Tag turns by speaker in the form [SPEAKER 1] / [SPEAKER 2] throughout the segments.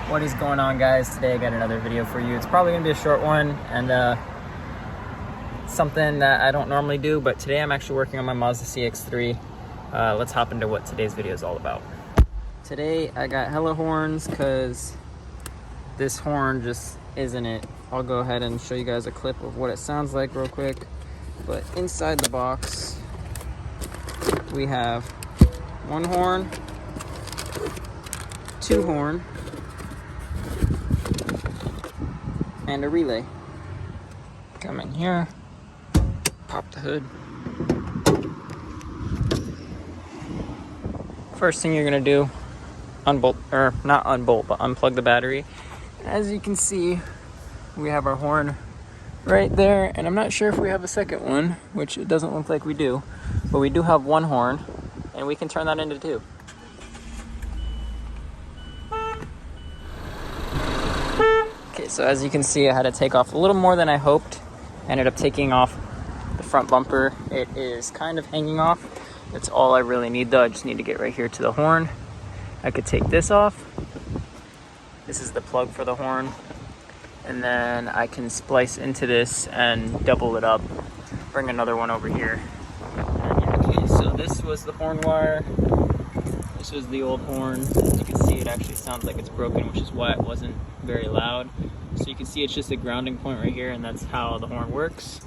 [SPEAKER 1] What is going on, guys? Today I got another video for you. It's probably gonna be a short one and something that I don't normally do, but today I'm actually working on my Mazda CX3. Let's hop into what today's video is all about. Today I got hella horns because this horn just isn't it. I'll go ahead and show you guys a clip of what it sounds like real quick. But inside the box we have one horn, two horn, and a relay. Come in here, pop the hood. First thing you're gonna do, unbolt, or not unbolt, but unplug the battery. As you can see, we have our horn right there, and I'm not sure if we have a second one, which it doesn't look like we do, but we do have one horn, and we can turn that into two. Okay, so as you can see, I had to take off a little more than I hoped. I ended up taking off the front bumper. It is kind of hanging off. That's all I really need though. I just need to get right here to the horn. I could take this off. This is the plug for the horn. And then I can splice into this and double it up. Bring another one over here. And yeah, okay, so this was the horn wire. This was the old horn. As you can see, it actually sounds like it's broken, which is why it wasn't very loud. So you can see it's just a grounding point right here, and that's how the horn works.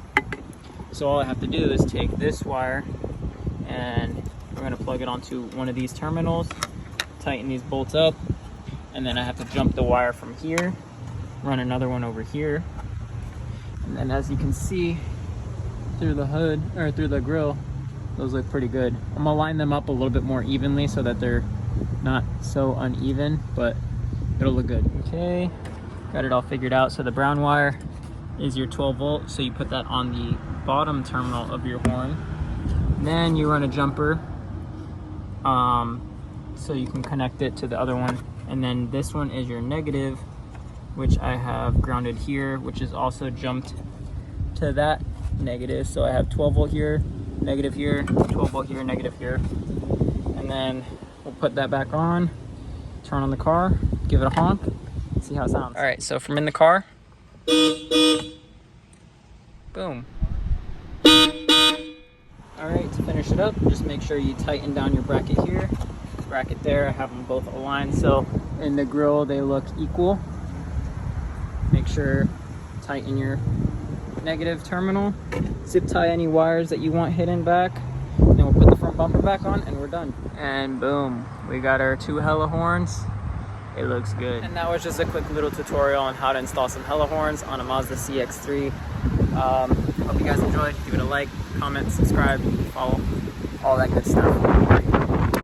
[SPEAKER 1] So all I have to do is take this wire and we're gonna plug it onto one of these terminals, tighten these bolts up, and then I have to jump the wire from here, run another one over here, and then as you can see through the hood, or through the grill, those look pretty good. I'm gonna line them up a little bit more evenly so that they're not so uneven, but it'll look good. Okay, got it all figured out. So the brown wire is your 12 volt, so you put that on the bottom terminal of your horn. Then you run a jumper, so you can connect it to the other one. And then this one is your negative, which I have grounded here, which is also jumped to that negative. So I have 12 volt here, negative here, 12 volt here, negative here. And then we'll put that back on, turn on the car, give it a honk, see how it sounds. All right, so from in the car, boom. All right, to finish it up, just make sure you tighten down your bracket here, bracket there. I have them both aligned, so in the grill they look equal. Make sure tighten your negative terminal, zip tie any wires that you want hidden back, then we'll put the front bumper back on and we're done. And boom, we got our two hella horns. It looks good. And that was just a quick little tutorial on how to install some hella horns on a Mazda CX3. Hope you guys enjoyed. Give it a like, comment, subscribe, follow, all that good stuff.